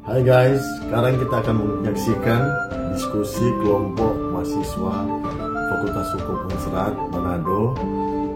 Hai guys, sekarang kita akan menyaksikan diskusi kelompok mahasiswa Fakultas Hukum Unsrat Manado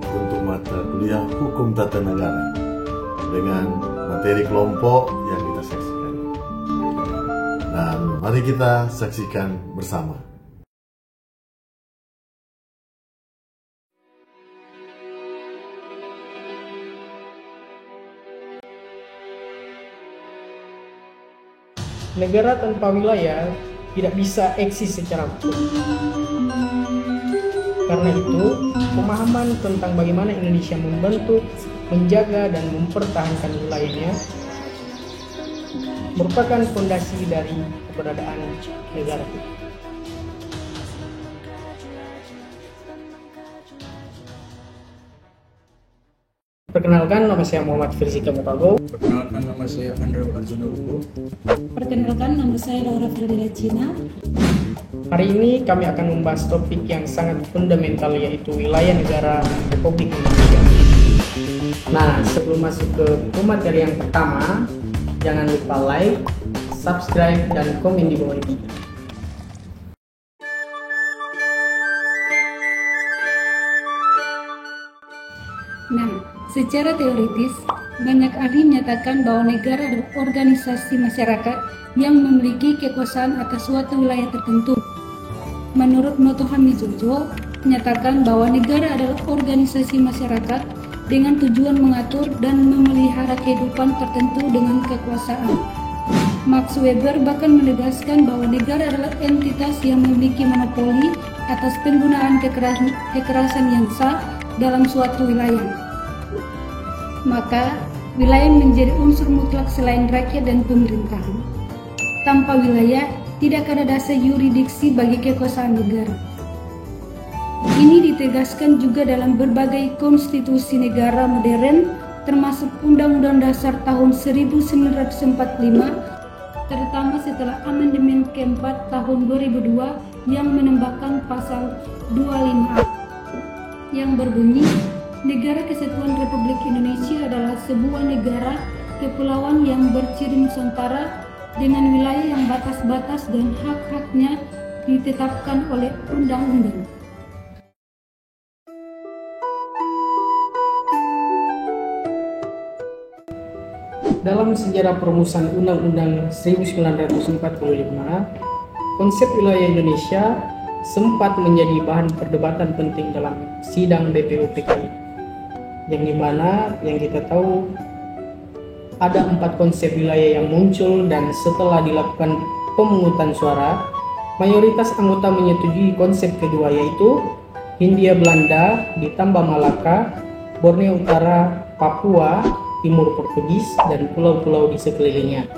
untuk mata kuliah Hukum Tata Negara dengan materi kelompok yang kita saksikan. Dan mari kita saksikan bersama. Negara tanpa wilayah tidak bisa eksis secara utuh. Karena itu, pemahaman tentang bagaimana Indonesia membentuk, menjaga, dan mempertahankan wilayahnya merupakan fondasi dari keberadaan negara. Perkenalkan, nama saya Muhammad Firzika Mukago. Perkenalkan, nama saya Andra Arjuna Ugo. Perkenalkan, nama saya Laura Ferdila Cina. Hari ini kami akan membahas topik yang sangat fundamental, yaitu wilayah negara Republik Indonesia. Nah, sebelum masuk ke materi yang pertama, jangan lupa like, subscribe, dan komen di bawah ini. Nah, secara teoritis, banyak ahli menyatakan bahwa negara adalah organisasi masyarakat yang memiliki kekuasaan atas suatu wilayah tertentu. Menurut Noto Hamizozo, menyatakan bahwa negara adalah organisasi masyarakat dengan tujuan mengatur dan memelihara kehidupan tertentu dengan kekuasaan. Max Weber bahkan menegaskan bahwa negara adalah entitas yang memiliki monopoli atas penggunaan kekerasan yang sah dalam suatu wilayah. Maka, wilayah menjadi unsur mutlak selain rakyat dan pemerintahan. Tanpa wilayah, tidak ada dasar yuridiksi bagi kekuasaan negara. Ini ditegaskan juga dalam berbagai konstitusi negara modern, termasuk Undang-Undang Dasar tahun 1945, terutama setelah amandemen keempat tahun 2002 yang menambahkan pasal 25A yang berbunyi, Negara Kesatuan Republik Indonesia adalah sebuah negara kepulauan yang berciri nusantara dengan wilayah yang batas-batas dan hak-haknya ditetapkan oleh undang-undang. Dalam sejarah perumusan Undang-Undang 1945, konsep wilayah Indonesia sempat menjadi bahan perdebatan penting dalam sidang BPUPKI. Yang dimana yang kita tahu ada 4 konsep wilayah yang muncul, dan setelah dilakukan pemungutan suara, mayoritas anggota menyetujui konsep kedua, yaitu Hindia Belanda ditambah Malaka, Borneo Utara, Papua, Timur Portugis, dan pulau-pulau di sekelilingnya.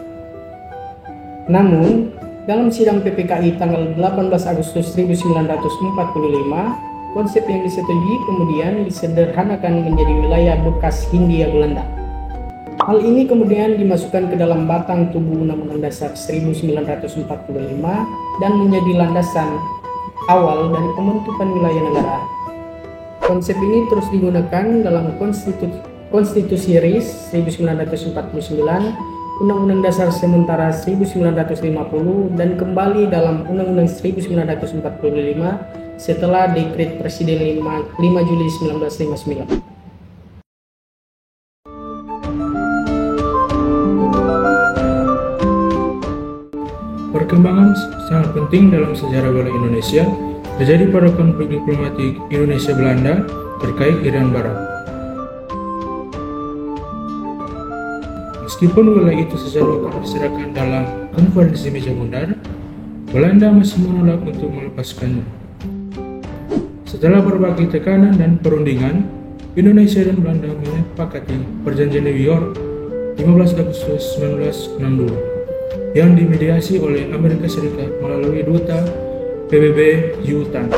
Namun, dalam sidang PPKI tanggal 18 Agustus 1945, konsep yang disetujui kemudian disederhanakan menjadi wilayah bekas Hindia Belanda. Hal ini kemudian dimasukkan ke dalam batang tubuh Undang-Undang Dasar 1945 dan menjadi landasan awal dari pembentukan wilayah negara. Konsep ini terus digunakan dalam Konstitusi RIS 1949, Undang-Undang Dasar Sementara 1950, dan kembali dalam Undang-Undang 1945 setelah Dekret Presiden 5 Juli 1959. Perkembangan sangat penting dalam sejarah wilayah Indonesia terjadi pada konflik diplomatik Indonesia-Belanda terkait Irian Barat. Meskipun wilayah itu secara diserahkan dalam konferensi meja bundar, Belanda masih menolak untuk melepaskannya. Setelah berbagai tekanan dan perundingan, Indonesia dan Belanda menyepakati Perjanjian New York 15 Agustus 1962 yang dimediasi oleh Amerika Serikat melalui duta PBB U-Tan.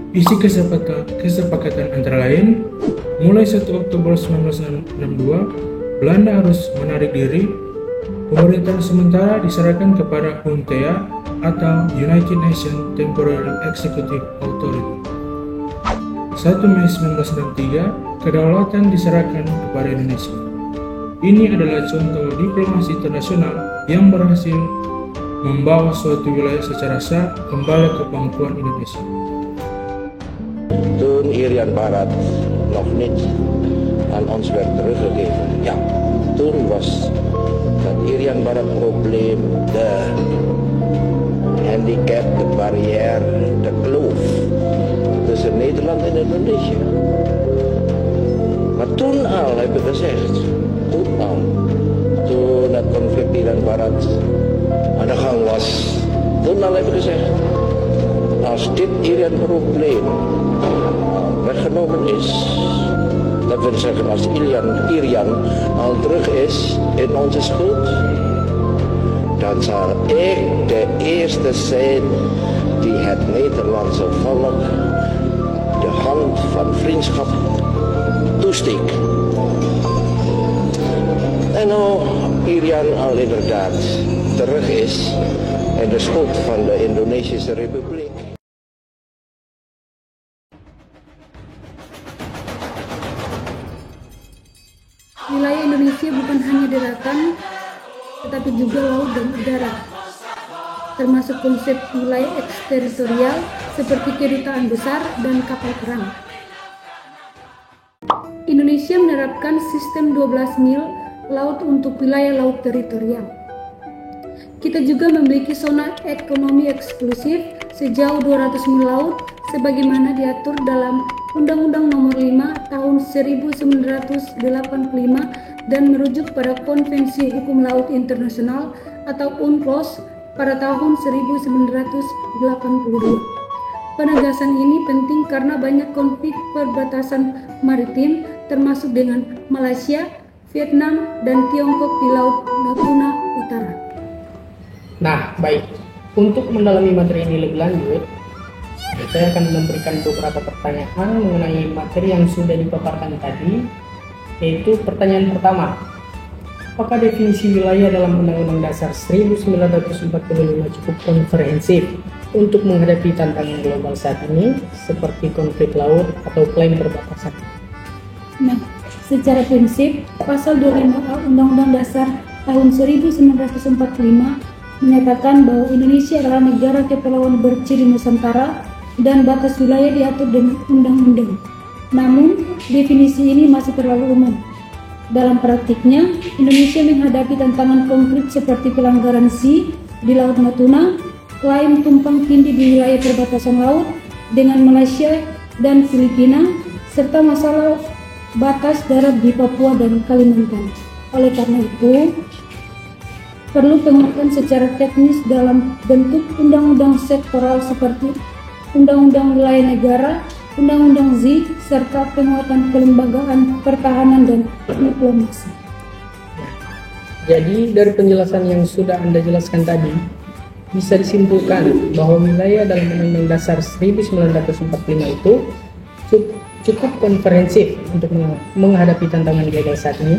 Isi kesepakatan antara lain, mulai 1 Oktober 1962, Belanda harus menarik diri, pemerintahan sementara diserahkan kepada UNTEA atau United Nations Temporary Executive Authority. 1 Mei 1963, kedaulatan diserahkan kepada Indonesia. Ini adalah contoh diplomasi internasional yang berhasil membawa suatu wilayah secara sah kembali ke pangkuan Indonesia. Toen Irian Barat nog niet aan ons werd teruggegeven, ja, toen was dat Irian Barat probleem de handicap, de barrière, de kloof tussen Nederland en Indonesië. Maar toen al hebben we gezegd, toen het conflict Irian Barat aan de gang was, toen al hebben we gezegd, als dit Irian probleem weggenomen is, dat wil zeggen als Irian al terug is in onze schuld, dan zal ik de eerste zijn die het Nederlandse volk de hand van vriendschap toesteekt. En nu Irian al inderdaad terug is in de schuld van de Indonesische Republiek. Wilayah Indonesia bukan hanya daratan, tetapi juga laut dan udara, termasuk konsep wilayah eksteritorial seperti kedutaan besar dan kapal perang. Indonesia menerapkan sistem 12 mil laut untuk wilayah laut teritorial. Kita juga memiliki zona ekonomi eksklusif sejauh 200 mil laut sebagaimana diatur dalam Undang-Undang Nomor 5 Tahun 1985 dan merujuk pada Konvensi Hukum Laut Internasional atau UNCLOS pada tahun 1982. Penegasan ini penting karena banyak konflik perbatasan maritim termasuk dengan Malaysia, Vietnam, dan Tiongkok di Laut Natuna Utara. Nah, baik. Untuk mendalami materi ini lebih lanjut, saya akan memberikan beberapa pertanyaan mengenai materi yang sudah dipaparkan tadi, yaitu pertanyaan pertama. Apakah definisi wilayah dalam Undang-Undang Dasar 1945 cukup komprehensif untuk menghadapi tantangan global saat ini, seperti konflik laut atau klaim perbatasan? Nah, secara prinsip, Pasal 25A Undang-Undang Dasar tahun 1945 menyatakan bahwa Indonesia adalah negara kepulauan berciri Nusantara dan batas wilayah diatur dengan undang-undang. Namun, definisi ini masih terlalu umum. Dalam praktiknya, Indonesia menghadapi tantangan konkret seperti pelanggaran SEA di Laut Natuna, klaim tumpang tindih di wilayah perbatasan laut dengan Malaysia dan Filipina, serta masalah batas darat di Papua dan Kalimantan. Oleh karena itu, perlu penguatan secara teknis dalam bentuk undang-undang sektoral seperti Undang-Undang Wilayah Negara, Undang-Undang ZI, serta penguatan kelembagaan pertahanan dan diplomasi. Jadi dari penjelasan yang sudah Anda jelaskan tadi, bisa disimpulkan bahwa wilayah dalam Undang-Undang Dasar 1945 itu cukup komprehensif untuk menghadapi tantangan global saat ini.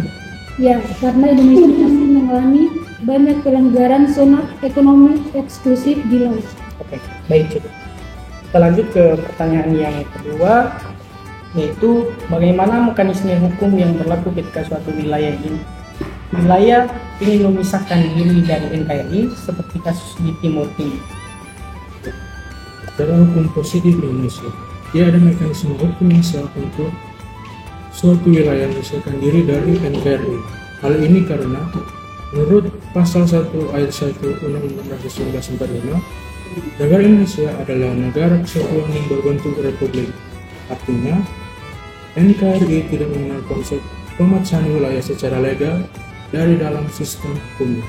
Ya, karena Indonesia masih mengalami banyak pelanggaran zona ekonomi eksklusif di laut. Oke, baik, cukup. Kita lanjut ke pertanyaan yang kedua, yaitu bagaimana mekanisme hukum yang berlaku ketika suatu wilayah ingin memisahkan diri dari NKRI seperti kasus di Timur Timur. Secara hukum positif Indonesia, tidak ada mekanisme hukum yang sah untuk suatu wilayah memisahkan diri dari NKRI. Hal ini karena menurut Pasal 1 Ayat 1 Undang-Undang Dasar 1945, negara Indonesia adalah negara kesatuan yang berbentuk republik. Artinya, NKRI tidak mengenal konsep pemecahan wilayah secara legal dari dalam sistem hukum.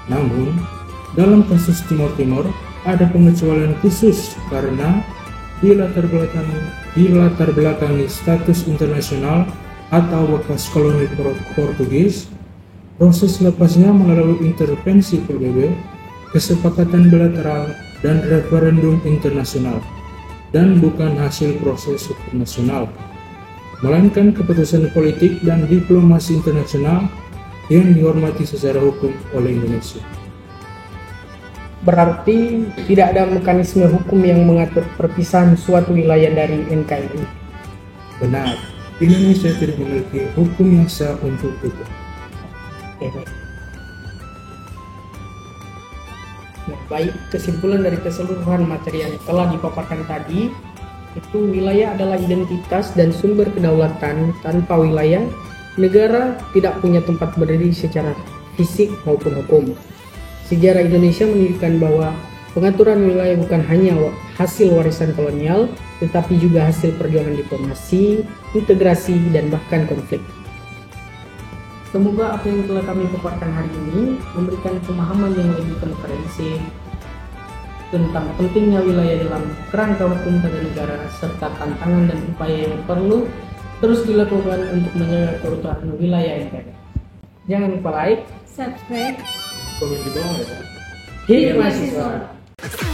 Namun, dalam kasus Timur Timur ada pengecualian khusus karena dilatar belakangi status internasional atau bekas koloni Portugis. Proses lepasnya melalui intervensi PBB, kesepakatan bilateral, dan referendum internasional, dan bukan hasil proses hukum nasional, melainkan keputusan politik dan diplomasi internasional yang dihormati secara hukum oleh Indonesia. Berarti tidak ada mekanisme hukum yang mengatur perpisahan suatu wilayah dari NKRI. Benar, Indonesia tidak memiliki hukum yang sah untuk itu. Oke. Nah, baik, kesimpulan dari keseluruhan materi yang telah dipaparkan tadi, itu wilayah adalah identitas dan sumber kedaulatan. Tanpa wilayah, negara tidak punya tempat berdiri secara fisik maupun hukum. Sejarah Indonesia menunjukkan bahwa pengaturan wilayah bukan hanya hasil warisan kolonial, tetapi juga hasil perjuangan diplomasi, integrasi, dan bahkan konflik. Semoga apa yang telah kami paparkan hari ini memberikan pemahaman yang lebih komprehensif tentang pentingnya wilayah dalam kerangka hukum tata negara serta tantangan dan upaya yang perlu terus dilakukan untuk menjaga keutuhan wilayah NKRI. Jangan lupa like, subscribe, Komen di bawah ya. Hidup mahasiswa.